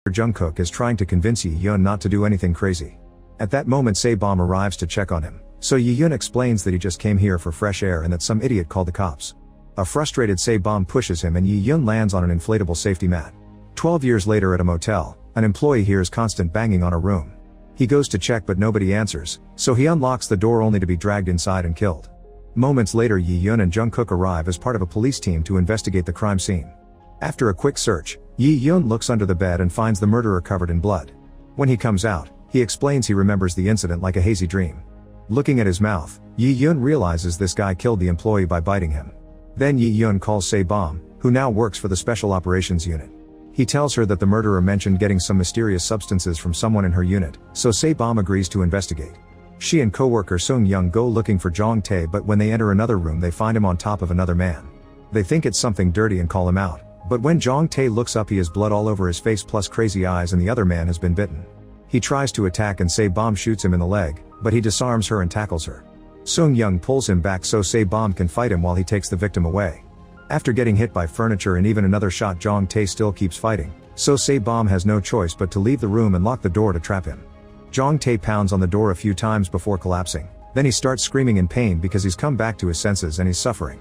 Jungkook is trying to convince Yi Hyun not to do anything crazy. At that moment Sae Bom arrives to check on him, so Yi Hyun explains that he just came here for fresh air and that some idiot called the cops. A frustrated Sae Bom pushes him and Yi Hyun lands on an inflatable safety mat. 12 years later at a motel, an employee hears constant banging on a room. He goes to check but nobody answers, so he unlocks the door only to be dragged inside and killed. Moments later Yi Hyun and Jungkook arrive as part of a police team to investigate the crime scene. After a quick search, Yi Hyun looks under the bed and finds the murderer covered in blood. When he comes out, he explains he remembers the incident like a hazy dream. Looking at his mouth, Yi Hyun realizes this guy killed the employee by biting him. Then Yi Hyun calls Sae Bom, who now works for the Special Operations Unit. He tells her that the murderer mentioned getting some mysterious substances from someone in her unit, so Sae Bom agrees to investigate. She and co-worker Seung Young go looking for Jong Tae, but when they enter another room they find him on top of another man. They think it's something dirty and call him out, but when Jong Tae looks up he has blood all over his face plus crazy eyes and the other man has been bitten. He tries to attack and Sae Bom shoots him in the leg, but he disarms her and tackles her. Seung Young pulls him back so Sae Bom can fight him while he takes the victim away. After getting hit by furniture and even another shot, Jong Tae still keeps fighting, so Sae Bom has no choice but to leave the room and lock the door to trap him. Jong Tae pounds on the door a few times before collapsing, then he starts screaming in pain because he's come back to his senses and he's suffering.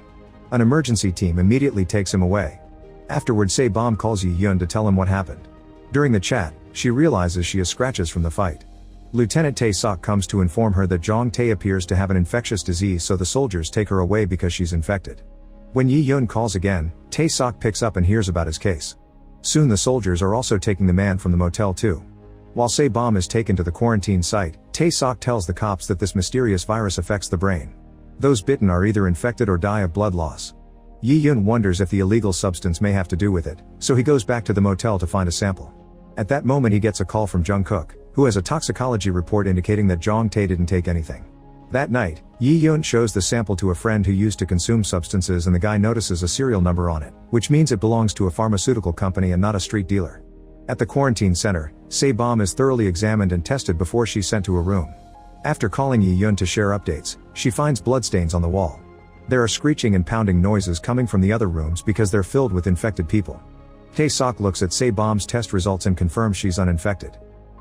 An emergency team immediately takes him away. Afterward Sae Bom calls Yi Hyun to tell him what happened. During the chat, she realizes she has scratches from the fight. Lieutenant Tae Seok comes to inform her that Jong Tae appears to have an infectious disease, so the soldiers take her away because she's infected. When Yi Hyun calls again, Tae Seok picks up and hears about his case. Soon the soldiers are also taking the man from the motel too. While Sae Bom is taken to the quarantine site, Tae Seok tells the cops that this mysterious virus affects the brain. Those bitten are either infected or die of blood loss. Yi Hyun wonders if the illegal substance may have to do with it, so he goes back to the motel to find a sample. At that moment he gets a call from Jungkook, who has a toxicology report indicating that Jong Tae didn't take anything. That night, Yi Hyun shows the sample to a friend who used to consume substances and the guy notices a serial number on it, which means it belongs to a pharmaceutical company and not a street dealer. At the quarantine center, Sae Bom is thoroughly examined and tested before she's sent to a room. After calling Yi Hyun to share updates, she finds bloodstains on the wall. There are screeching and pounding noises coming from the other rooms because they're filled with infected people. Tae Seok looks at Sae Bom's test results and confirms she's uninfected.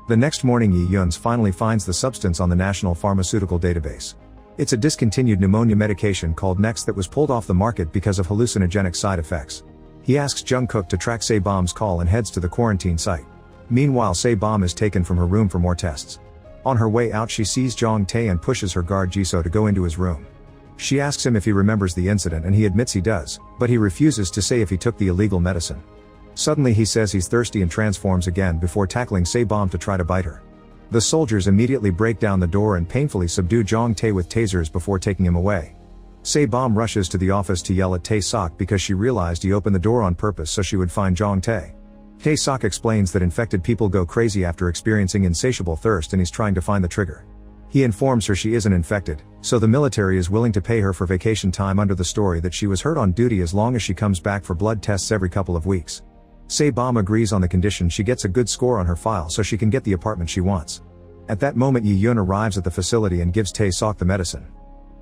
The next morning Yi Hyun finally finds the substance on the National Pharmaceutical Database. It's a discontinued pneumonia medication called Next that was pulled off the market because of hallucinogenic side effects. He asks Jungkook to track Sae Bom's call and heads to the quarantine site. Meanwhile Sae Bom is taken from her room for more tests. On her way out she sees Jong Tae and pushes her guard Jisoo to go into his room. She asks him if he remembers the incident and he admits he does, but he refuses to say if he took the illegal medicine. Suddenly he says he's thirsty and transforms again before tackling Sae Bom to try to bite her. The soldiers immediately break down the door and painfully subdue Jong Tae with tasers before taking him away. Sae Bom rushes to the office to yell at Tae Seok because she realized he opened the door on purpose so she would find Jong Tae. Tae Seok explains that infected people go crazy after experiencing insatiable thirst and he's trying to find the trigger. He informs her she isn't infected, so the military is willing to pay her for vacation time under the story that she was hurt on duty as long as she comes back for blood tests every couple of weeks. Sae Bom agrees on the condition she gets a good score on her file so she can get the apartment she wants. At that moment Yi Hyun arrives at the facility and gives Tae Seok the medicine.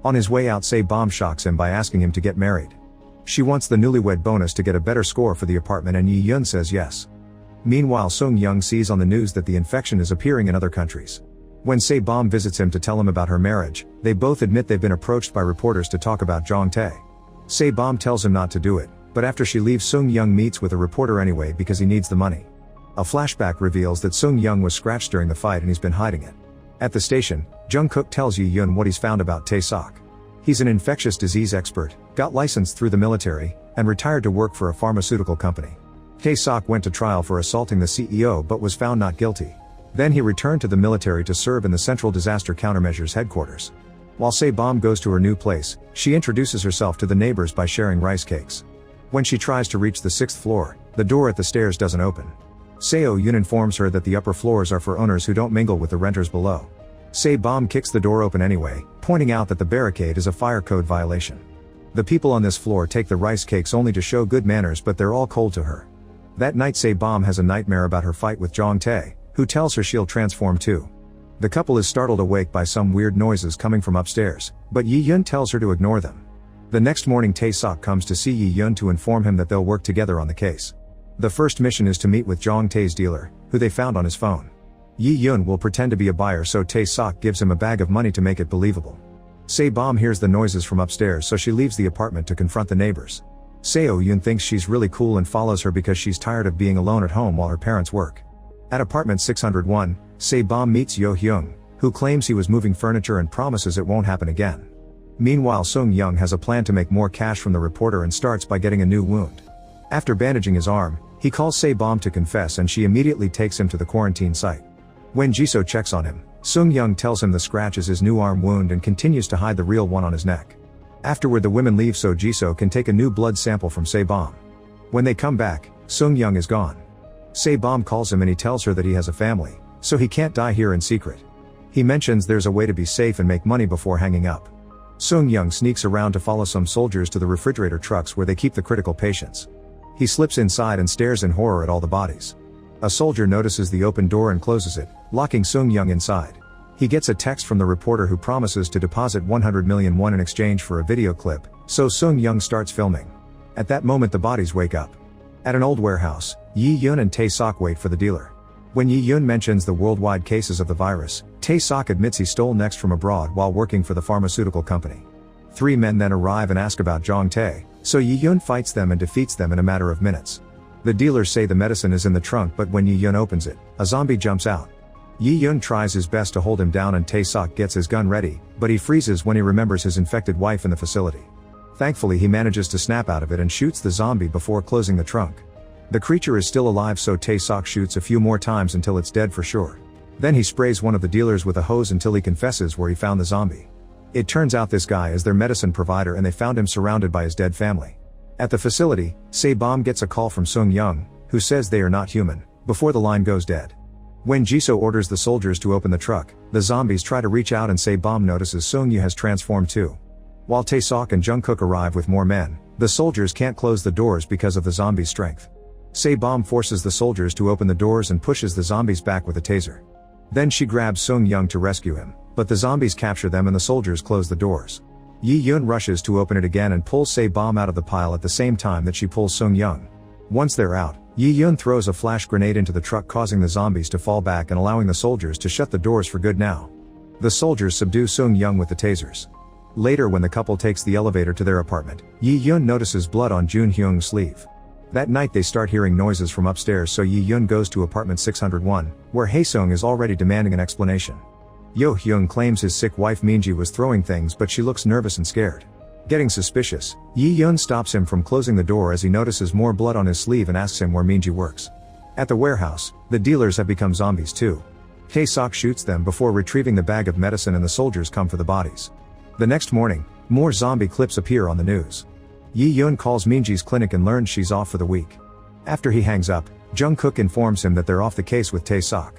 On his way out Sae Bom shocks him by asking him to get married. She wants the newlywed bonus to get a better score for the apartment and Yi Hyun says yes. Meanwhile Seung Young sees on the news that the infection is appearing in other countries. When Sae Bom visits him to tell him about her marriage, they both admit they've been approached by reporters to talk about Jong Tae. Sae Bom tells him not to do it, but after she leaves Seung Young meets with a reporter anyway because he needs the money. A flashback reveals that Seung Young was scratched during the fight and he's been hiding it. At the station, Jungkook tells Yi Hyun what he's found about Tae Seok. He's an infectious disease expert, got licensed through the military, and retired to work for a pharmaceutical company. Tae Seok went to trial for assaulting the CEO but was found not guilty. Then he returned to the military to serve in the Central Disaster Countermeasures headquarters. While Sae Bom goes to her new place, she introduces herself to the neighbors by sharing rice cakes. When she tries to reach the 6th floor, the door at the stairs doesn't open. Seo Yoon informs her that the upper floors are for owners who don't mingle with the renters below. Sae Bom kicks the door open anyway, pointing out that the barricade is a fire code violation. The people on this floor take the rice cakes only to show good manners, but they're all cold to her. That night Sae Bom has a nightmare about her fight with Jong Tae, who tells her she'll transform too. The couple is startled awake by some weird noises coming from upstairs, but Yi Hyun tells her to ignore them. The next morning Tae Seok comes to see Yi Hyun to inform him that they'll work together on the case. The first mission is to meet with Jong Tae's dealer, who they found on his phone. Yi Hyun will pretend to be a buyer, so Tae Seok gives him a bag of money to make it believable. Sae Bom hears the noises from upstairs, so she leaves the apartment to confront the neighbors. Seo Yoon thinks she's really cool and follows her because she's tired of being alone at home while her parents work. At apartment 601, Sae Bom meets Hyung, who claims he was moving furniture and promises it won't happen again. Meanwhile, Sung Young has a plan to make more cash from the reporter and starts by getting a new wound. After bandaging his arm, he calls Sae Bom to confess and she immediately takes him to the quarantine site. When Jisoo checks on him, Sung Young tells him the scratch is his new arm wound and continues to hide the real one on his neck. Afterward, the women leave so Jisoo can take a new blood sample from Sae Bom. When they come back, Sung Young is gone. Sae Bom calls him and he tells her that he has a family, so he can't die here in secret. He mentions there's a way to be safe and make money before hanging up. Sung Young sneaks around to follow some soldiers to the refrigerator trucks where they keep the critical patients. He slips inside and stares in horror at all the bodies. A soldier notices the open door and closes it, locking Sung Young inside. He gets a text from the reporter who promises to deposit 100 million won in exchange for a video clip, so Sung Young starts filming. At that moment, the bodies wake up. At an old warehouse, Yi Hyun and Tae Seok wait for the dealer. When Yi Hyun mentions the worldwide cases of the virus, Tae Seok admits he stole next from abroad while working for the pharmaceutical company. 3 men then arrive and ask about Jong Tae, so Yi Hyun fights them and defeats them in a matter of minutes. The dealers say the medicine is in the trunk, but when Yi Hyun opens it, a zombie jumps out. Yi Hyun tries his best to hold him down and Tae Seok gets his gun ready, but he freezes when he remembers his infected wife in the facility. Thankfully, he manages to snap out of it and shoots the zombie before closing the trunk. The creature is still alive, so Tae Seok shoots a few more times until it's dead for sure. Then he sprays one of the dealers with a hose until he confesses where he found the zombie. It turns out this guy is their medicine provider and they found him surrounded by his dead family. At the facility, Sae Bom gets a call from Sung Young, who says they are not human, before the line goes dead. When Jisoo orders the soldiers to open the truck, the zombies try to reach out and Sae Bom notices Sung Yoo has transformed too. While Tae Seok and Jungkook arrive with more men, the soldiers can't close the doors because of the zombies' strength. Sae Bom forces the soldiers to open the doors and pushes the zombies back with a taser. Then she grabs Sung Young to rescue him, but the zombies capture them and the soldiers close the doors. Yi Hyun rushes to open it again and pulls Sae Bom out of the pile at the same time that she pulls Sung Young. Once they're out, Yi Hyun throws a flash grenade into the truck, causing the zombies to fall back and allowing the soldiers to shut the doors for good now. The soldiers subdue Sung Young with the tasers. Later, when the couple takes the elevator to their apartment, Yi Hyun notices blood on Jun Hyung's sleeve. That night they start hearing noises from upstairs, so Yi Hyun goes to apartment 601, where Haesung is already demanding an explanation. Hyung claims his sick wife Minji was throwing things, but she looks nervous and scared. Getting suspicious, Yi Hyun stops him from closing the door as he notices more blood on his sleeve and asks him where Minji works. At the warehouse, the dealers have become zombies too. Tae Seok shoots them before retrieving the bag of medicine and the soldiers come for the bodies. The next morning, more zombie clips appear on the news. Yi Hyun calls Minji's clinic and learns she's off for the week. After he hangs up, Jungkook informs him that they're off the case with Tae Seok.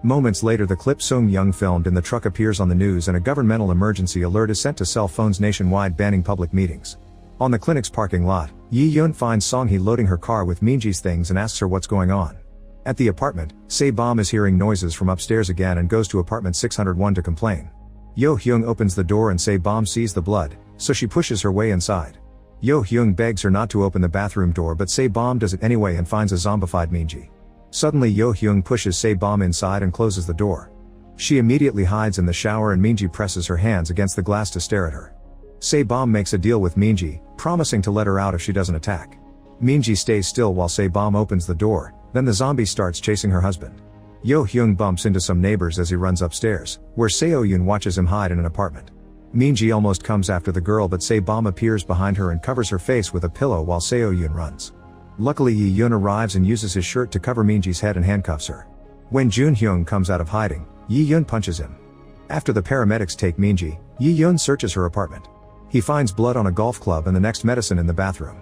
Moments later, the clip Sung Young filmed in the truck appears on the news and a governmental emergency alert is sent to cell phones nationwide banning public meetings. On the clinic's parking lot, Yi Hyun finds Song Hee loading her car with Minji's things and asks her what's going on. At the apartment, Sae Bom is hearing noises from upstairs again and goes to apartment 601 to complain. Hyung opens the door and Sae Bom sees the blood, so she pushes her way inside. Hyung begs her not to open the bathroom door, but Sae Bom does it anyway and finds a zombified Minji. Suddenly Hyung pushes Sae Bom inside and closes the door. She immediately hides in the shower and Minji presses her hands against the glass to stare at her. Sae Bom makes a deal with Minji, promising to let her out if she doesn't attack. Minji stays still while Sae Bom opens the door, then the zombie starts chasing her husband. Hyung bumps into some neighbors as he runs upstairs, where Seo Yoon watches him hide in an apartment. Minji almost comes after the girl, but Sae Bom appears behind her and covers her face with a pillow while Seo Yoon runs. Luckily, Yi Hyun arrives and uses his shirt to cover Minji's head and handcuffs her. When Jun Hyung comes out of hiding, Yi Hyun punches him. After the paramedics take Minji, Yi Hyun searches her apartment. He finds blood on a golf club and the next medicine in the bathroom.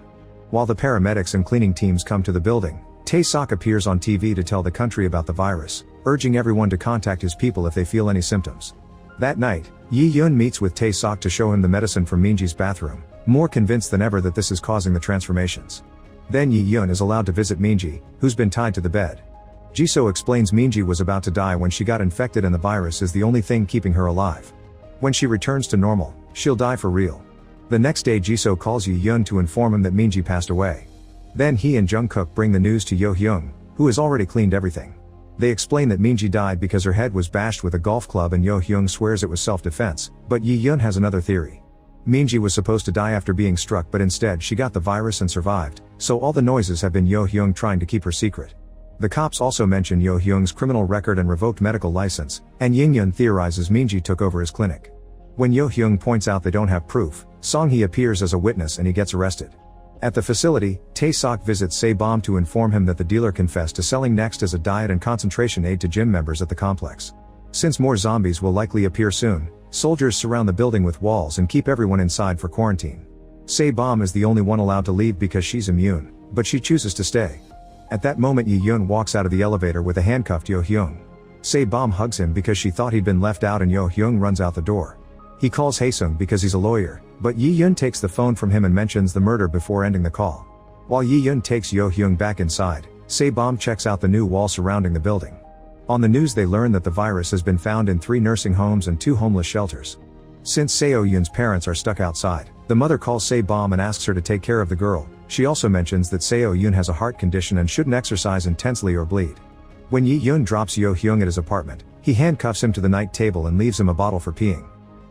While the paramedics and cleaning teams come to the building, Tae Seok appears on TV to tell the country about the virus, urging everyone to contact his people if they feel any symptoms. That night, Yi Hyun meets with Tae Seok to show him the medicine from Minji's bathroom, more convinced than ever that this is causing the transformations. Then Yi Hyun is allowed to visit Minji, who's been tied to the bed. Jisoo explains Minji was about to die when she got infected and the virus is the only thing keeping her alive. When she returns to normal, she'll die for real. The next day Jisoo calls Yi Hyun to inform him that Minji passed away. Then he and Jungkook bring the news to Hyung, who has already cleaned everything. They explain that Minji died because her head was bashed with a golf club and Hyung swears it was self-defense, but Hyun has another theory. Minji was supposed to die after being struck, but instead she got the virus and survived, so all the noises have been Hyung trying to keep her secret. The cops also mention Hyung's criminal record and revoked medical license, and Hyun theorizes Minji took over his clinic. When Hyung points out they don't have proof, Song-hee appears as a witness and he gets arrested. At the facility, Tae Seok visits Sae Bom to inform him that the dealer confessed to selling Next as a diet and concentration aid to gym members at the complex. Since more zombies will likely appear soon, soldiers surround the building with walls and keep everyone inside for quarantine. Sae Bom is the only one allowed to leave because she's immune, but she chooses to stay. At that moment Hyun walks out of the elevator with a handcuffed Hyung. Sae Bom hugs him because she thought he'd been left out and Hyung runs out the door. He calls Haesung because he's a lawyer, but Hyun takes the phone from him and mentions the murder before ending the call. While Hyun takes Hyung back inside, Sae Bom checks out the new wall surrounding the building. On the news they learn that the virus has been found in 3 nursing homes and 2 homeless shelters. Since Seo-yoon's parents are stuck outside, the mother calls Sae Bom and asks her to take care of the girl. She also mentions that Seo-yoon has a heart condition and shouldn't exercise intensely or bleed. When Hyun drops Hyung at his apartment, he handcuffs him to the night table and leaves him a bottle for peeing.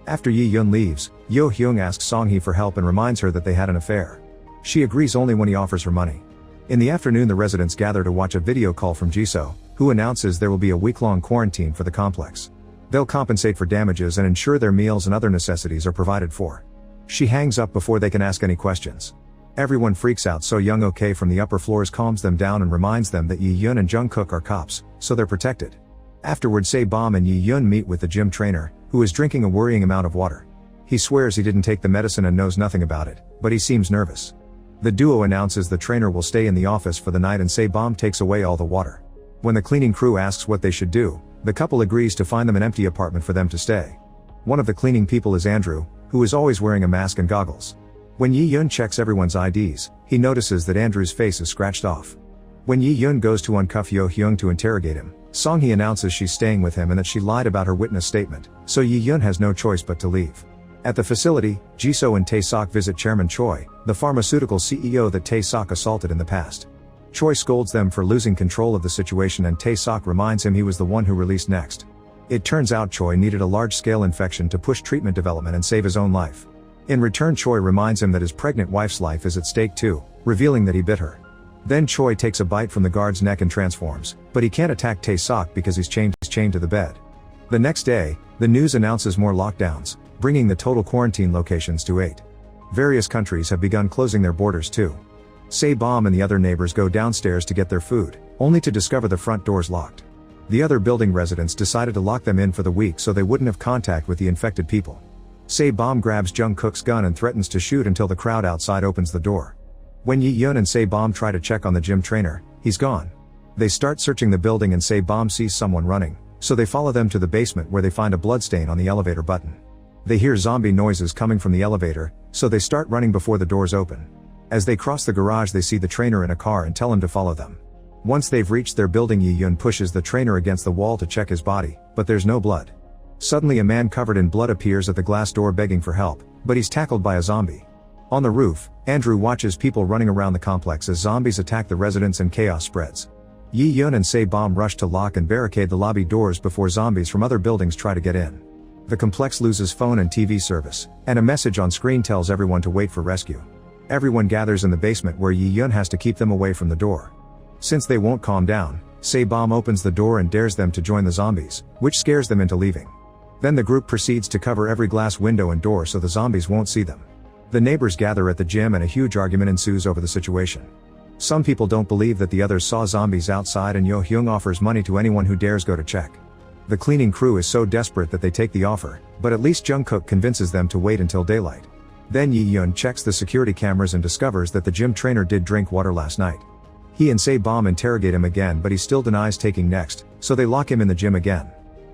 After Hyun leaves, Hyung asks Song-hee for help and reminds her that they had an affair. She agrees only when he offers her money. In the afternoon the residents gather to watch a video call from Jisoo, who announces there will be a week-long quarantine for the complex. They'll compensate for damages and ensure their meals and other necessities are provided for. She hangs up before they can ask any questions. Everyone freaks out, so Young Ok from the upper floors calms them down and reminds them that Hyun and Jungkook are cops, so they're protected. Afterward Sae Bom and Hyun meet with the gym trainer, who is drinking a worrying amount of water. He swears he didn't take the medicine and knows nothing about it, but he seems nervous. The duo announces the trainer will stay in the office for the night and Sae Bom takes away all the water. When the cleaning crew asks what they should do, the couple agrees to find them an empty apartment for them to stay. One of the cleaning people is Andrew, who is always wearing a mask and goggles. When Hyun checks everyone's IDs, he notices that Andrew's face is scratched off. When Hyun goes to uncuff Hyung to interrogate him, Song-hee announces she's staying with him and that she lied about her witness statement, so Hyun has no choice but to leave. At the facility, Jisoo and Tae Seok visit Chairman Choi, the pharmaceutical CEO that Tae Seok assaulted in the past. Choi scolds them for losing control of the situation and Tae Seok reminds him he was the one who released Next. It turns out Choi needed a large-scale infection to push treatment development and save his own life. In return Choi reminds him that his pregnant wife's life is at stake too, revealing that he bit her. Then Choi takes a bite from the guard's neck and transforms, but he can't attack Tae Seok because he's chained to the bed. The next day, the news announces more lockdowns, bringing the total quarantine locations to 8. Various countries have begun closing their borders too. Sae Bom and the other neighbors go downstairs to get their food, only to discover the front doors locked. The other building residents decided to lock them in for the week so they wouldn't have contact with the infected people. Sae Bom grabs Jungkook's gun and threatens to shoot until the crowd outside opens the door. When Hyun and Sae Bom try to check on the gym trainer, he's gone. They start searching the building and Sae Bom sees someone running, so they follow them to the basement where they find a bloodstain on the elevator button. They hear zombie noises coming from the elevator, so they start running before the doors open. As they cross the garage they see the trainer in a car and tell him to follow them. Once they've reached their building Hyun pushes the trainer against the wall to check his body, but there's no blood. Suddenly a man covered in blood appears at the glass door begging for help, but he's tackled by a zombie. On the roof, Andrew watches people running around the complex as zombies attack the residents and chaos spreads. Hyun and Sae Bom rush to lock and barricade the lobby doors before zombies from other buildings try to get in. The complex loses phone and TV service, and a message on screen tells everyone to wait for rescue. Everyone gathers in the basement where Hyun has to keep them away from the door. Since they won't calm down, Sae Bom opens the door and dares them to join the zombies, which scares them into leaving. Then the group proceeds to cover every glass window and door so the zombies won't see them. The neighbors gather at the gym and a huge argument ensues over the situation. Some people don't believe that the others saw zombies outside and Hyung offers money to anyone who dares go to check. The cleaning crew is so desperate that they take the offer, but at least Jungkook convinces them to wait until daylight. Then Hyun checks the security cameras and discovers that the gym trainer did drink water last night. He and Sae Bom interrogate him again but he still denies taking Next, so they lock him in the gym again.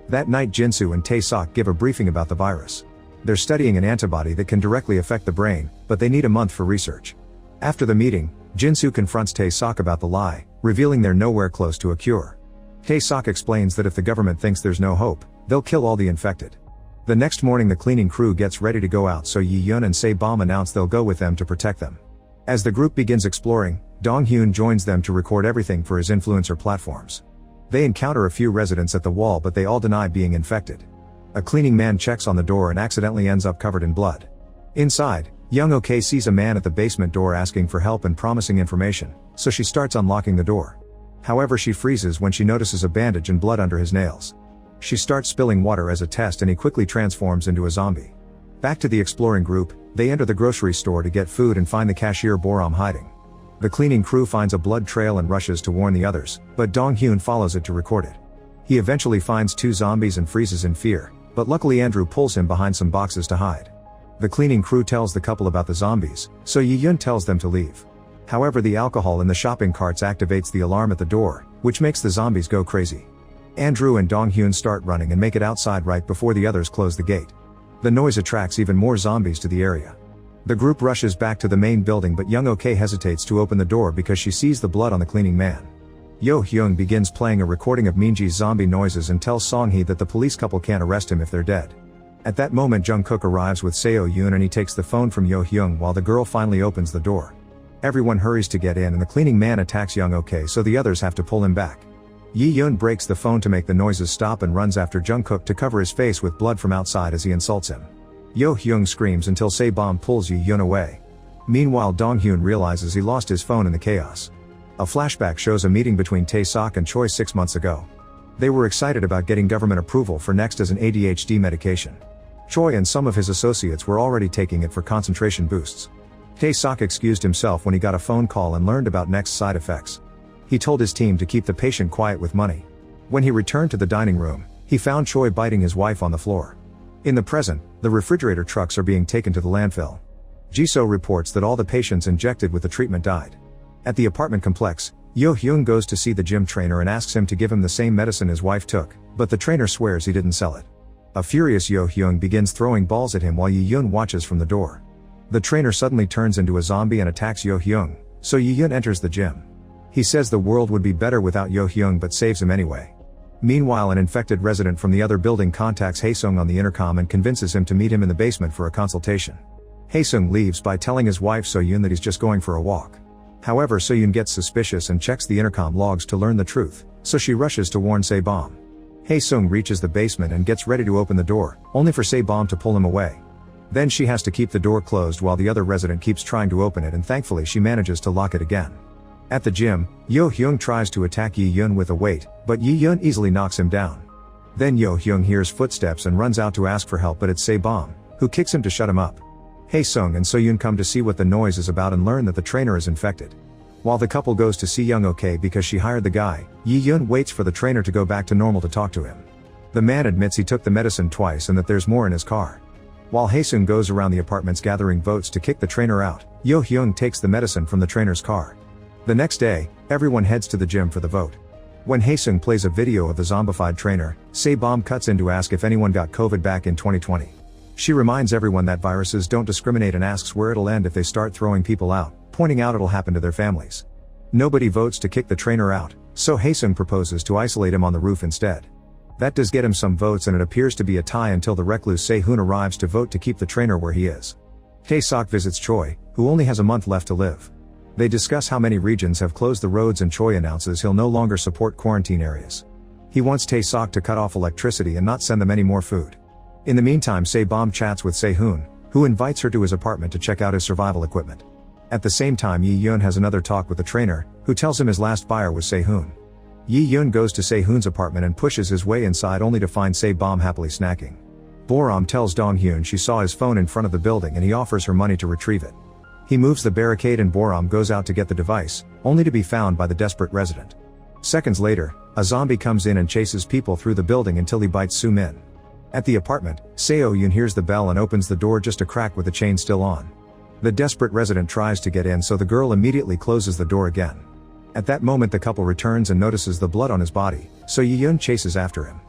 That night Jinsu and Tae Seok give a briefing about the virus. They're studying an antibody that can directly affect the brain, but they need a month for research. After the meeting, Jinsu confronts Tae Seok about the lie, revealing they're nowhere close to a cure. Tae Seok explains that if the government thinks there's no hope, they'll kill all the infected. The next morning the cleaning crew gets ready to go out so Hyun and Sae Bom announce they'll go with them to protect them. As the group begins exploring, Dong Hyun joins them to record everything for his influencer platforms. They encounter a few residents at the wall, but they all deny being infected. A cleaning man checks on the door and accidentally ends up covered in blood. Inside, Young Ok sees a man at the basement door asking for help and promising information, so she starts unlocking the door. However, she freezes when she notices a bandage and blood under his nails. She starts spilling water as a test and he quickly transforms into a zombie. Back to the exploring group, they enter the grocery store to get food and find the cashier Boram hiding. The cleaning crew finds a blood trail and rushes to warn the others, but Dong Hyun follows it to record it. He eventually finds 2 zombies and freezes in fear, but luckily Andrew pulls him behind some boxes to hide. The cleaning crew tells the couple about the zombies, so Yi Hyun tells them to leave. However, the alcohol in the shopping carts activates the alarm at the door, which makes the zombies go crazy. Andrew and Dong Hyun start running and make it outside right before the others close the gate. The noise attracts even more zombies to the area. The group rushes back to the main building, but Young Ok hesitates to open the door because she sees the blood on the cleaning man. Hyung begins playing a recording of Minji's zombie noises and tells Songhee that the police couple can't arrest him if they're dead. At that moment, Jungkook arrives with Seo Yoon and he takes the phone from Hyung while the girl finally opens the door. Everyone hurries to get in and the cleaning man attacks Young Ok, so the others have to pull him back. Yi Hyun breaks the phone to make the noises stop and runs after Jungkook to cover his face with blood from outside as he insults him. Hyung screams until Sae Bom pulls Yi Hyun away. Meanwhile, Dong Hyun realizes he lost his phone in the chaos. A flashback shows a meeting between Tae Seok and Choi 6 months ago. They were excited about getting government approval for Next as an ADHD medication. Choi and some of his associates were already taking it for concentration boosts. Tae Seok excused himself when he got a phone call and learned about Next's side effects. He told his team to keep the patient quiet with money. When he returned to the dining room, he found Choi biting his wife on the floor. In the present, the refrigerator trucks are being taken to the landfill. Jisoo reports that all the patients injected with the treatment died. At the apartment complex, Hyung goes to see the gym trainer and asks him to give him the same medicine his wife took, but the trainer swears he didn't sell it. A furious Hyung begins throwing balls at him while Yi Hyun watches from the door. The trainer suddenly turns into a zombie and attacks Hyung, so Yi Hyun enters the gym. He says the world would be better without Hyung but saves him anyway. Meanwhile, an infected resident from the other building contacts Haesung on the intercom and convinces him to meet him in the basement for a consultation. Haesung leaves by telling his wife Soyoon that he's just going for a walk. However, Soyoon gets suspicious and checks the intercom logs to learn the truth, so she rushes to warn Sae Bom. Haesung reaches the basement and gets ready to open the door, only for Sae Bom to pull him away. Then she has to keep the door closed while the other resident keeps trying to open it, and thankfully she manages to lock it again. At the gym, Hyung tries to attack Yi Hyun with a weight, but Yi Hyun easily knocks him down. Then Hyung hears footsteps and runs out to ask for help, but it's Sae Bom, who kicks him to shut him up. Haesung and Soyoon come to see what the noise is about and learn that the trainer is infected. While the couple goes to see Young Ok because she hired the guy, Yi Hyun waits for the trainer to go back to normal to talk to him. The man admits he took the medicine twice and that there's more in his car. While Haesung goes around the apartments gathering votes to kick the trainer out, Hyung takes the medicine from the trainer's car. The next day, everyone heads to the gym for the vote. When Haesung plays a video of the zombified trainer, Sae Bom cuts in to ask if anyone got COVID back in 2020. She reminds everyone that viruses don't discriminate and asks where it'll end if they start throwing people out, pointing out it'll happen to their families. Nobody votes to kick the trainer out, so Haesung proposes to isolate him on the roof instead. That does get him some votes, and it appears to be a tie until the recluse Sehun arrives to vote to keep the trainer where he is. Tae Seok visits Choi, who only has a month left to live. They discuss how many regions have closed the roads, and Choi announces he'll no longer support quarantine areas. He wants Tae Seok to cut off electricity and not send them any more food. In the meantime, Sae Bom chats with Sehun, who invites her to his apartment to check out his survival equipment. At the same time, Yi Hyun has another talk with the trainer, who tells him his last buyer was Sehun. Yi Hyun goes to Sehun's apartment and pushes his way inside only to find Sae Bom happily snacking. Boram tells Dong Hyun she saw his phone in front of the building and he offers her money to retrieve it. He moves the barricade and Boram goes out to get the device, only to be found by the desperate resident. Seconds later, a zombie comes in and chases people through the building until he bites Soo Min. At the apartment, Seo Yoon hears the bell and opens the door just a crack with the chain still on. The desperate resident tries to get in, so the girl immediately closes the door again. At that moment, the couple returns and notices the blood on his body, so Yi Hyun chases after him.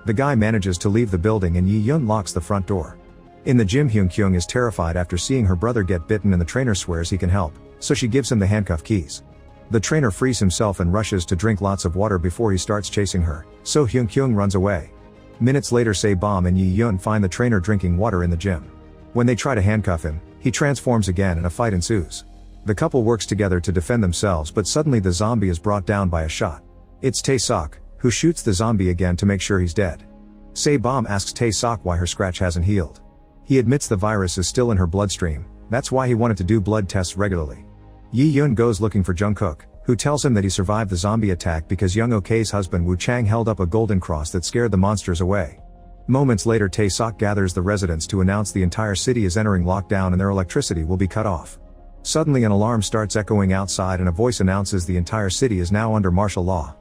The guy manages to leave the building and Yi Hyun locks the front door. In the gym, Hyung is terrified after seeing her brother get bitten and the trainer swears he can help, so she gives him the handcuff keys. The trainer frees himself and rushes to drink lots of water before he starts chasing her, so Hyung runs away. Minutes later, Sae Bom and Yi Hyun find the trainer drinking water in the gym. When they try to handcuff him, he transforms again and a fight ensues. The couple works together to defend themselves, but suddenly the zombie is brought down by a shot. It's Tae Seok, who shoots the zombie again to make sure he's dead. Sae Bom asks Tae Seok why her scratch hasn't healed. He admits the virus is still in her bloodstream, that's why he wanted to do blood tests regularly. Yi Hyun goes looking for Jungkook, who tells him that he survived the zombie attack because Young Ok's husband Woo Chang held up a golden cross that scared the monsters away. Moments later, Tae Seok gathers the residents to announce the entire city is entering lockdown and their electricity will be cut off. Suddenly an alarm starts echoing outside and a voice announces the entire city is now under martial law.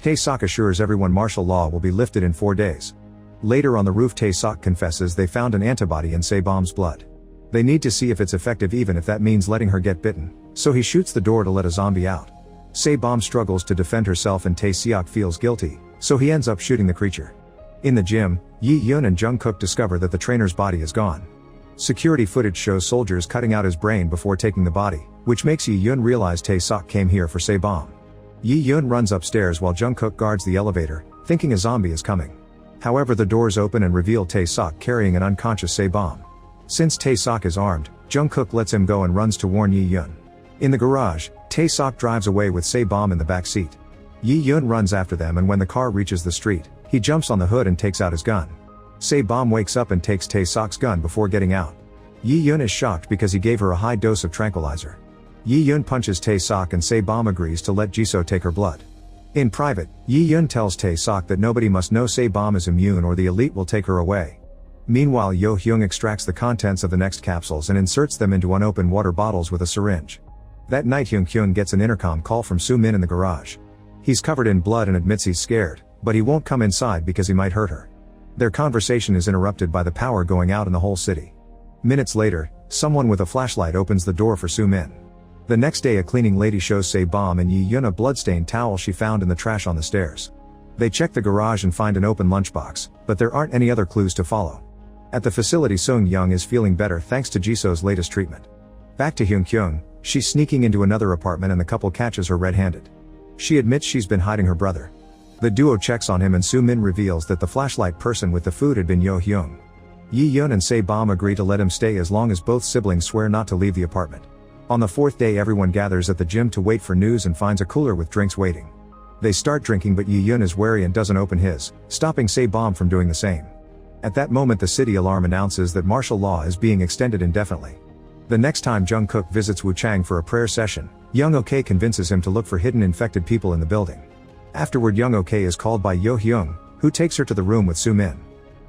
Tae Seok assures everyone martial law will be lifted in 4 days. Later on the roof, Tae Seok confesses they found an antibody in Sae Bom's blood. They need to see if it's effective, even if that means letting her get bitten, so he shoots the door to let a zombie out. Sae Bom struggles to defend herself and Tae Seok feels guilty, so he ends up shooting the creature. In the gym, Yi Hyun and Jungkook discover that the trainer's body is gone. Security footage shows soldiers cutting out his brain before taking the body, which makes Yi Hyun realize Tae Seok came here for Sae Bom. Yi Hyun runs upstairs while Jungkook guards the elevator, thinking a zombie is coming. However, the doors open and reveal Tae Seok carrying an unconscious Sae Bom. Since Tae Seok is armed, Jungkook lets him go and runs to warn Yi Hyun. In the garage, Tae Seok drives away with Sae Bom in the back seat. Yi Hyun runs after them, and when the car reaches the street, he jumps on the hood and takes out his gun. Sae Bom wakes up and takes Tae Seok's gun before getting out. Yi Hyun is shocked because he gave her a high dose of tranquilizer. Yi Hyun punches Tae Seok and Sae Bom agrees to let Jisoo take her blood. In private, Yi Hyun tells Tae Seok that nobody must know Sae Bom is immune or the elite will take her away. Meanwhile, Hyung extracts the contents of the next capsules and inserts them into unopened water bottles with a syringe. That night, Hyung gets an intercom call from Soo Min in the garage. He's covered in blood and admits he's scared, but he won't come inside because he might hurt her. Their conversation is interrupted by the power going out in the whole city. Minutes later, someone with a flashlight opens the door for Soo Min. The next day, a cleaning lady shows Sae Bom and Yi Hyun a bloodstained towel she found in the trash on the stairs. They check the garage and find an open lunchbox, but there aren't any other clues to follow. At the facility, Seung Young is feeling better thanks to Jisoo's latest treatment. Back to Hyung, she's sneaking into another apartment and the couple catches her red-handed. She admits she's been hiding her brother. The duo checks on him and Soo Min reveals that the flashlight person with the food had been Hyung. Yi Hyun and Sae Bom agree to let him stay as long as both siblings swear not to leave the apartment. On the 4th day, everyone gathers at the gym to wait for news and finds a cooler with drinks waiting. They start drinking, but Yi Hyun is wary and doesn't open his, stopping Sae Bom from doing the same. At that moment, the city alarm announces that martial law is being extended indefinitely. The next time Jungkook visits Woo Chang for a prayer session, Young Ok convinces him to look for hidden infected people in the building. Afterward, Young Ok is called by Hyung, who takes her to the room with Soo Min.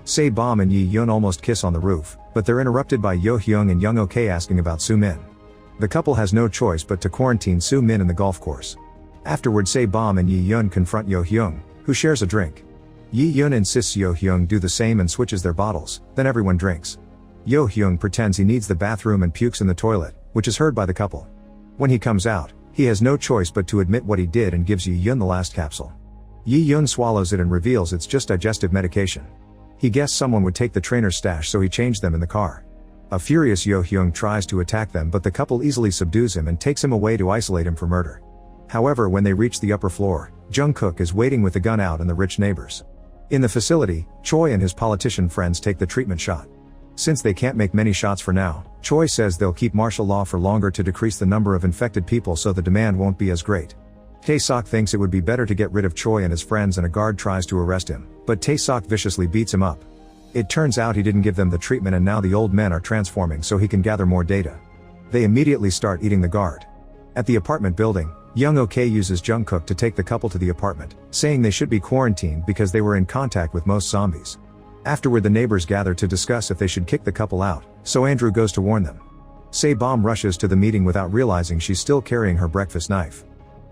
Sae Bom and Yi Hyun almost kiss on the roof, but they're interrupted by Hyung and Young Ok asking about Soo Min. The couple has no choice but to quarantine Soo Min in the golf course. Afterward, Sae Bom and Yi Hyun confront Hyung, who shares a drink. Yi Hyun insists Hyung do the same and switches their bottles, then everyone drinks. Hyung pretends he needs the bathroom and pukes in the toilet, which is heard by the couple. When he comes out, he has no choice but to admit what he did and gives Yi Hyun the last capsule. Yi Hyun swallows it and reveals it's just digestive medication. He guessed someone would take the trainer's stash, so he changed them in the car. A furious Hyung tries to attack them, but the couple easily subdues him and takes him away to isolate him for murder. However, when they reach the upper floor, Jungkook is waiting with the gun out and the rich neighbors. In the facility, Choi and his politician friends take the treatment shot. Since they can't make many shots for now, Choi says they'll keep martial law for longer to decrease the number of infected people so the demand won't be as great. Tae Seok thinks it would be better to get rid of Choi and his friends, and a guard tries to arrest him, but Tae Seok viciously beats him up. It turns out he didn't give them the treatment and now the old men are transforming so he can gather more data. They immediately start eating the guard. At the apartment building, Young Ok uses Jungkook to take the couple to the apartment, saying they should be quarantined because they were in contact with most zombies. Afterward, the neighbors gather to discuss if they should kick the couple out, so Andrew goes to warn them. Sae Bom rushes to the meeting without realizing she's still carrying her breakfast knife.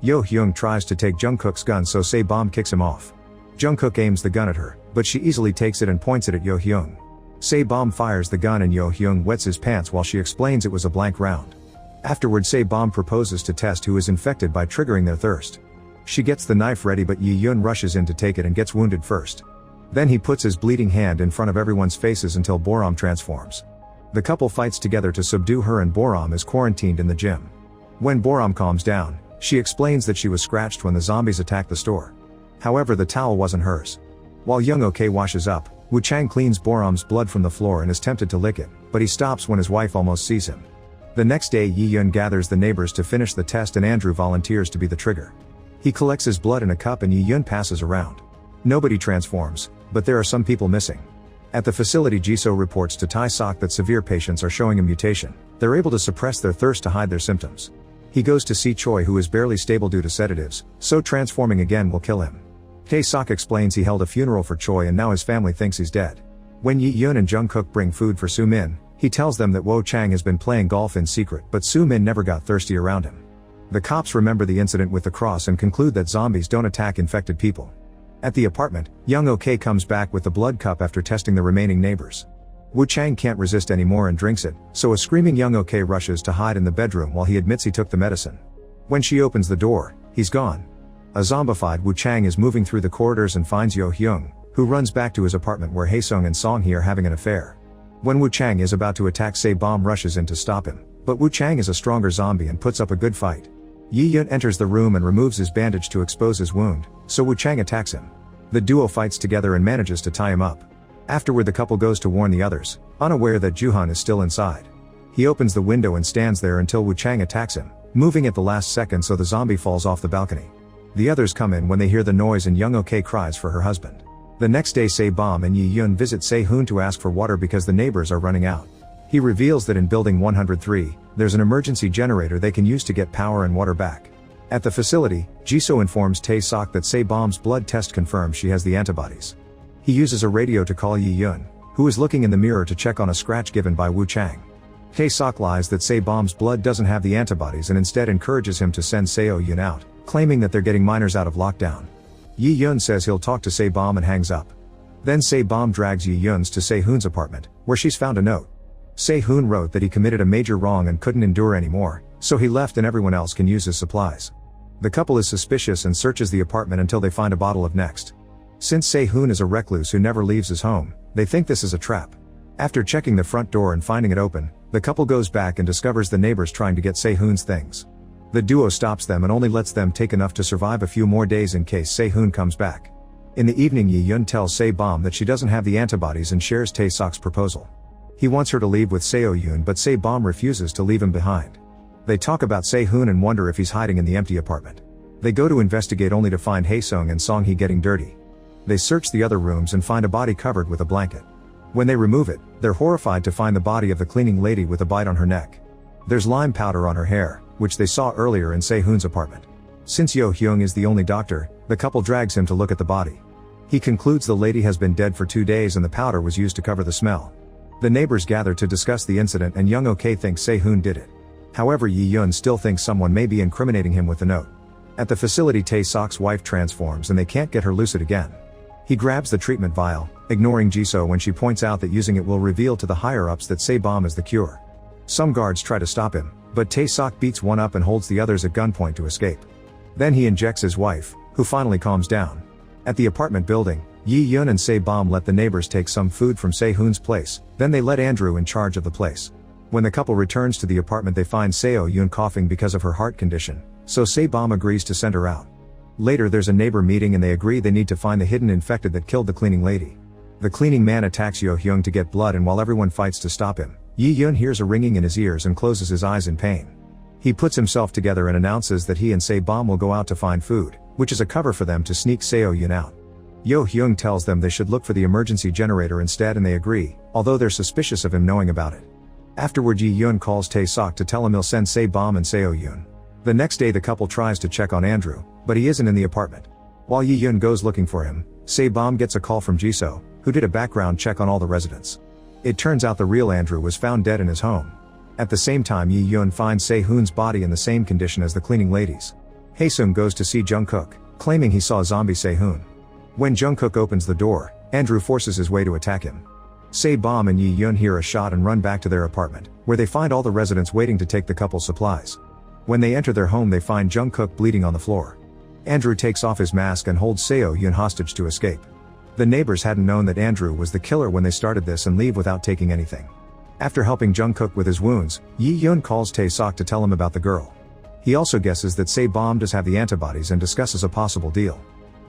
Hyung tries to take Jungkook's gun, so Sae Bom kicks him off. Jungkook aims the gun at her, but she easily takes it and points it at Hyung. Sae Bom fires the gun and Hyung wets his pants while she explains it was a blank round. Afterward, Sae Bom proposes to test who is infected by triggering their thirst. She gets the knife ready, but Yi Hyun rushes in to take it and gets wounded first. Then he puts his bleeding hand in front of everyone's faces until Boram transforms. The couple fights together to subdue her, and Boram is quarantined in the gym. When Boram calms down, she explains that she was scratched when the zombies attacked the store. However, the towel wasn't hers. While Young Ok washes up, Woo Chang cleans Boram's blood from the floor and is tempted to lick it, but he stops when his wife almost sees him. The next day Yi Hyun gathers the neighbors to finish the test and Andrew volunteers to be the trigger. He collects his blood in a cup and Yi Hyun passes around. Nobody transforms, but there are some people missing. At the facility Jisoo reports to Tae Seok that severe patients are showing a mutation. They're able to suppress their thirst to hide their symptoms. He goes to see Choi who is barely stable due to sedatives, so transforming again will kill him. Tae Seok explains he held a funeral for Choi and now his family thinks he's dead. When Yi Hyun and Jungkook bring food for Soo Min, he tells them that Wo Chang has been playing golf in secret but Soo Min never got thirsty around him. The cops remember the incident with the cross and conclude that zombies don't attack infected people. At the apartment, Young Ok comes back with the blood cup after testing the remaining neighbors. Wu Chang can't resist anymore and drinks it, so a screaming Young Ok rushes to hide in the bedroom while he admits he took the medicine. When she opens the door, he's gone. A zombified Wu Chang is moving through the corridors and finds Yo Hyung, who runs back to his apartment where Haesung and Song Hee are having an affair. When Wu Chang is about to attack, Sae Bom rushes in to stop him, but Wu Chang is a stronger zombie and puts up a good fight. Yi Hyun enters the room and removes his bandage to expose his wound, so Wu Chang attacks him. The duo fights together and manages to tie him up. Afterward the couple goes to warn the others, unaware that Juhan is still inside. He opens the window and stands there until Wu Chang attacks him, moving at the last second so the zombie falls off the balcony. The others come in when they hear the noise and Young Ok cries for her husband. The next day Sae Bom and Yi Hyun visit Se Hoon to ask for water because the neighbors are running out. He reveals that in building 103, there's an emergency generator they can use to get power and water back. At the facility, Jisoo informs Tae Seok that Se Bom's blood test confirms she has the antibodies. He uses a radio to call Yi Hyun, who is looking in the mirror to check on a scratch given by Wu Chang. Tae Seok lies that Se Bom's blood doesn't have the antibodies and instead encourages him to send Seo Yoon out, claiming that they're getting minors out of lockdown. Yi Hyun says he'll talk to Se Bom and hangs up. Then Se Bom drags Yi Hyun's to Se Hoon's apartment, where she's found a note. Se Hoon wrote that he committed a major wrong and couldn't endure anymore, so he left and everyone else can use his supplies. The couple is suspicious and searches the apartment until they find a bottle of Next. Since Se Hoon is a recluse who never leaves his home, they think this is a trap. After checking the front door and finding it open, the couple goes back and discovers the neighbors trying to get Se Hoon's things. The duo stops them and only lets them take enough to survive a few more days in case Se Hoon comes back. In the evening Yi Hyun tells Se Bom that she doesn't have the antibodies and shares Tae Seok's proposal. He wants her to leave with Seo Yoon but Se Bom refuses to leave him behind. They talk about Se Hoon and wonder if he's hiding in the empty apartment. They go to investigate only to find Haesung and Song Hee getting dirty. They search the other rooms and find a body covered with a blanket. When they remove it, they're horrified to find the body of the cleaning lady with a bite on her neck. There's lime powder on her hair, which they saw earlier in Se Hoon's apartment. Since Yo Hyung is the only doctor, the couple drags him to look at the body. He concludes the lady has been dead for 2 days and the powder was used to cover the smell. The neighbors gather to discuss the incident and Young Ok thinks Se Hoon did it. However, Yi Hyun still thinks someone may be incriminating him with the note. At the facility Tae Seok's wife transforms and they can't get her lucid again. He grabs the treatment vial, ignoring Jisoo when she points out that using it will reveal to the higher-ups that Se Bom is the cure. Some guards try to stop him, but Tae Seok beats one up and holds the others at gunpoint to escape. Then he injects his wife, who finally calms down. At the apartment building, Yi Hyun and Se Bom let the neighbors take some food from Se Hoon's place, then they let Andrew in charge of the place. When the couple returns to the apartment they find Seo Yoon coughing because of her heart condition, so Se Bom agrees to send her out. Later there's a neighbor meeting and they agree they need to find the hidden infected that killed the cleaning lady. The cleaning man attacks Yo Hyung to get blood and while everyone fights to stop him, Yi Hyun hears a ringing in his ears and closes his eyes in pain. He puts himself together and announces that he and Se Bom will go out to find food, which is a cover for them to sneak Seo Yoon out. Yo Hyung tells them they should look for the emergency generator instead and they agree, although they're suspicious of him knowing about it. Afterward Yi Hyun calls Tae Seok to tell him he'll send Se Bom and Seo Yoon. The next day the couple tries to check on Andrew, but he isn't in the apartment. While Yi Hyun goes looking for him, Se Bom gets a call from Jisoo, who did a background check on all the residents. It turns out the real Andrew was found dead in his home. At the same time Yi Hyun finds Se Hoon's body in the same condition as the cleaning ladies. Haesung goes to see Jungkook, claiming he saw zombie Se Hoon. When Jungkook opens the door, Andrew forces his way to attack him. Se Bom and Yi Hyun hear a shot and run back to their apartment, where they find all the residents waiting to take the couple's supplies. When they enter their home they find Jungkook bleeding on the floor. Andrew takes off his mask and holds Seo Yoon hostage to escape. The neighbors hadn't known that Andrew was the killer when they started this and leave without taking anything. After helping Jungkook with his wounds, Yi Hyun calls Tae Seok to tell him about the girl. He also guesses that Se Bom does have the antibodies and discusses a possible deal.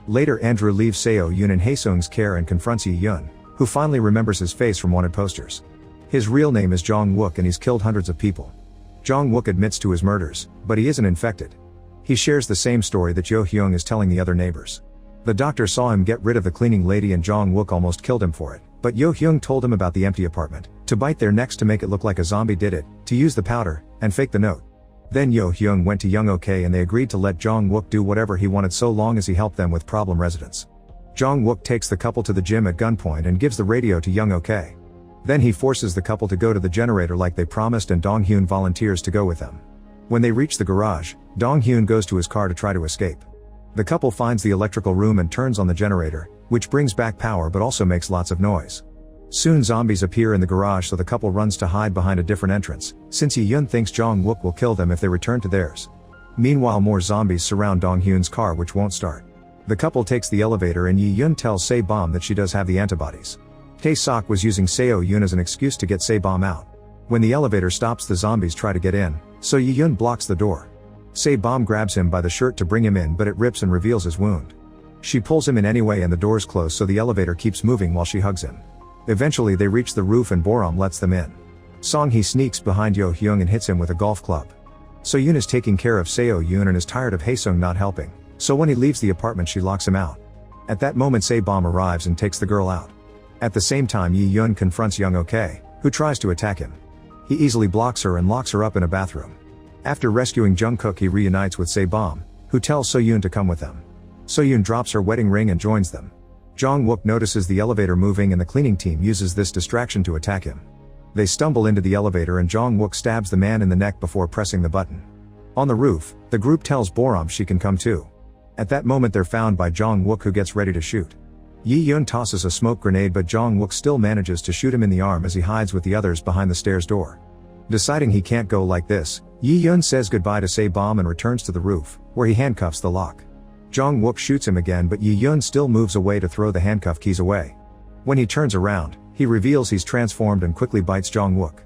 Later Andrew leaves Seo Yoon in Haesung's care and confronts Yi Hyun, who finally remembers his face from wanted posters. His real name is Jong Wook and he's killed hundreds of people. Jong-wook admits to his murders, but he isn't infected. He shares the same story that Hyung is telling the other neighbors. The doctor saw him get rid of the cleaning lady and Jong-wook almost killed him for it, but Hyung told him about the empty apartment, to bite their necks to make it look like a zombie did it, to use the powder, and fake the note. Then Hyung went to Yoon-ok and they agreed to let Jong-wook do whatever he wanted so long as he helped them with problem residents. Jong-wook takes the couple to the gym at gunpoint and gives the radio to Yoon-ok. Then he forces the couple to go to the generator like they promised and Dong-hyun volunteers to go with them. When they reach the garage, Dong-hyun goes to his car to try to escape. The couple finds the electrical room and turns on the generator, which brings back power but also makes lots of noise. Soon zombies appear in the garage so the couple runs to hide behind a different entrance, since Yi-hyun thinks Jong-wook will kill them if they return to theirs. Meanwhile more zombies surround Dong-hyun's car which won't start. The couple takes the elevator and Yi-hyun tells Sae Bom that she does have the antibodies. Tae Seok was using Seo-yoon as an excuse to get Sae Bom out. When the elevator stops the zombies try to get in, so Yi-hyun blocks the door. Sae Bom grabs him by the shirt to bring him in but it rips and reveals his wound. She pulls him in anyway and the doors close so the elevator keeps moving while she hugs him. Eventually they reach the roof and Boram lets them in. Song-hee sneaks behind Hyung and hits him with a golf club. So-yoon is taking care of Seo-yoon and is tired of Haesung not helping, so when he leaves the apartment she locks him out. At that moment Sae Bom arrives and takes the girl out. At the same time Yi-hyun confronts Yoon-ok, who tries to attack him. He easily blocks her and locks her up in a bathroom. After rescuing Jungkook he reunites with Sae Bom, who tells So-yoon to come with them. So-yoon drops her wedding ring and joins them. Jong-wook notices the elevator moving and the cleaning team uses this distraction to attack him. They stumble into the elevator and Jong-wook stabs the man in the neck before pressing the button. On the roof, the group tells Boram she can come too. At that moment they're found by Jong-wook who gets ready to shoot. Yi-hyun tosses a smoke grenade but Jong-wook still manages to shoot him in the arm as he hides with the others behind the stairs door. Deciding he can't go like this, Yi-hyun says goodbye to Sae Bom and returns to the roof, where he handcuffs the lock. Jong-wook shoots him again but Yi-hyun still moves away to throw the handcuff keys away. When he turns around, he reveals he's transformed and quickly bites Jong-wook.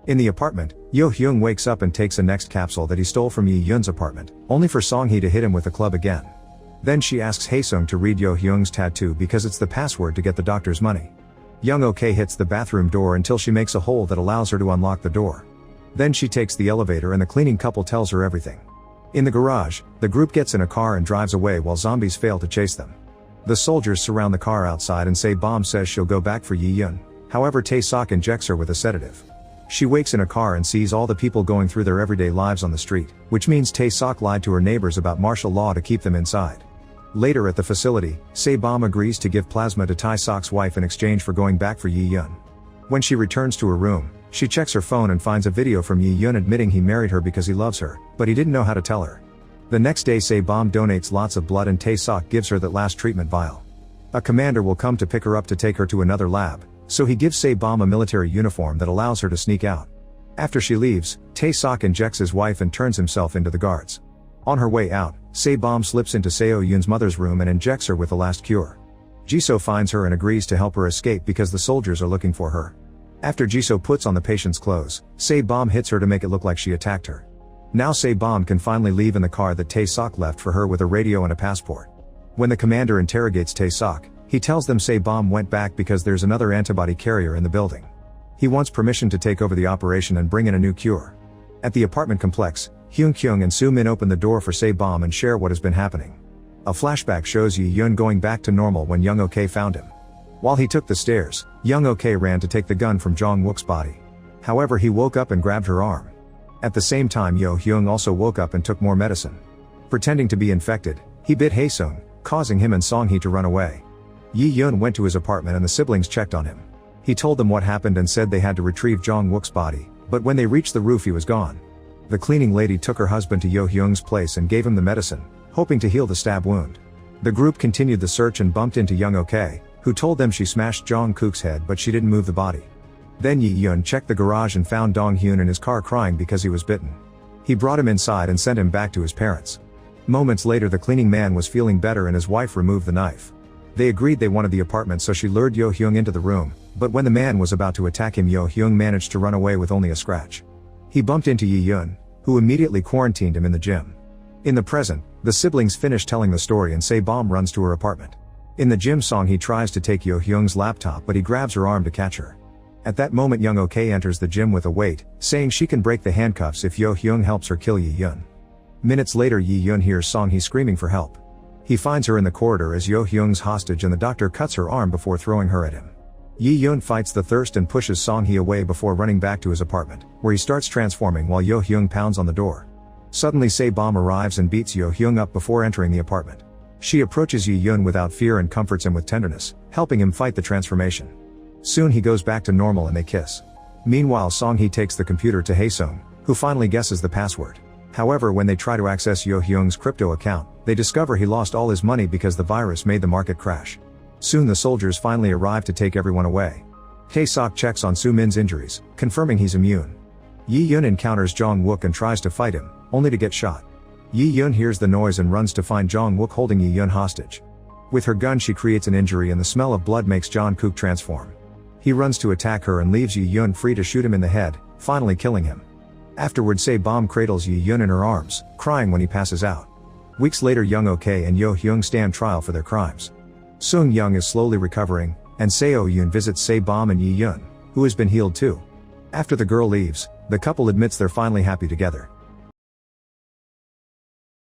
In the apartment, Hyung wakes up and takes a next capsule that he stole from Yi-hyun's apartment, only for Song-hee to hit him with the club again. Then she asks Haesung to read Hyung's tattoo because it's the password to get the doctor's money. Yoon-ok hits the bathroom door until she makes a hole that allows her to unlock the door. Then she takes the elevator and the cleaning couple tells her everything. In the garage, the group gets in a car and drives away while zombies fail to chase them. The soldiers surround the car outside and Sae Bom says she'll go back for Yi-hyun, however Tae Seok injects her with a sedative. She wakes in a car and sees all the people going through their everyday lives on the street, which means Tae Seok lied to her neighbors about martial law to keep them inside. Later at the facility, Sae Bom agrees to give plasma to Tae Seok's wife in exchange for going back for Yi-hyun. When she returns to her room, she checks her phone and finds a video from Yi-hyun admitting he married her because he loves her, but he didn't know how to tell her. The next day Sae Bom donates lots of blood and Tae Seok gives her that last treatment vial. A commander will come to pick her up to take her to another lab, so he gives Sae Bom a military uniform that allows her to sneak out. After she leaves, Tae Seok injects his wife and turns himself into the guards. On her way out, Sae Bom slips into Seo-yoon's mother's room and injects her with the last cure. Jisoo finds her and agrees to help her escape because the soldiers are looking for her. After Jisoo puts on the patient's clothes, Sae Bom hits her to make it look like she attacked her. Now Sae Bom can finally leave in the car that Tae Seok left for her with a radio and a passport. When the commander interrogates Tae Seok, he tells them Sae Bom went back because there's another antibody carrier in the building. He wants permission to take over the operation and bring in a new cure. At the apartment complex, Hyung and Soo-min open the door for Sae Bom and share what has been happening. A flashback shows Yi-hyun going back to normal when Yoon-ok found him. While he took the stairs, Yoon-ok ran to take the gun from Jong-wook's body. However, he woke up and grabbed her arm. At the same time Hyung also woke up and took more medicine. Pretending to be infected, he bit Haesung, causing him and Song-hee to run away. Yi-hyun went to his apartment and the siblings checked on him. He told them what happened and said they had to retrieve Jong-wook's body, but when they reached the roof he was gone. The cleaning lady took her husband to Hyung's place and gave him the medicine, hoping to heal the stab wound. The group continued the search and bumped into Yoon-ok, who told them she smashed Jong-kook's head but she didn't move the body. Then Yi-hyun checked the garage and found Dong-hyun in his car crying because he was bitten. He brought him inside and sent him back to his parents. Moments later the cleaning man was feeling better and his wife removed the knife. They agreed they wanted the apartment so she lured Hyung into the room, but when the man was about to attack him Hyung managed to run away with only a scratch. He bumped into Yi-hyun, who immediately quarantined him in the gym. In the present, the siblings finish telling the story and Sae Bom runs to her apartment. In the gym Song-hee tries to take Hyung's laptop but he grabs her arm to catch her. At that moment Young Ok enters the gym with a weight, saying she can break the handcuffs if Hyung helps her kill Yi Hyun. Minutes later Yi Hyun hears Song Hee screaming for help. He finds her in the corridor as Hyung's hostage and the doctor cuts her arm before throwing her at him. Yi Hyun fights the thirst and pushes Song Hee away before running back to his apartment, where he starts transforming while Hyung pounds on the door. Suddenly Sae Bom arrives and beats Hyung up before entering the apartment. She approaches Yi Hyun without fear and comforts him with tenderness, helping him fight the transformation. Soon he goes back to normal and they kiss. Meanwhile Song Hee takes the computer to Haesung, who finally guesses the password. However, when they try to access Hyung's crypto account, they discover he lost all his money because the virus made the market crash. Soon the soldiers finally arrive to take everyone away. Tae Seok checks on Soo Min's injuries, confirming he's immune. Yi Hyun encounters Jong Wook and tries to fight him, only to get shot. Yi Hyun hears the noise and runs to find Jong Wook holding Yi Hyun hostage. With her gun she creates an injury and the smell of blood makes Jong Kook transform. He runs to attack her and leaves Yi Hyun free to shoot him in the head, finally killing him. Afterward Sae Bom cradles Yi Hyun in her arms, crying when he passes out. Weeks later Young Ok and Hyung stand trial for their crimes. Sung Young is slowly recovering, and Seo Yoon visits Sae Bom and Yi Hyun, who has been healed too. After the girl leaves, the couple admits they're finally happy together.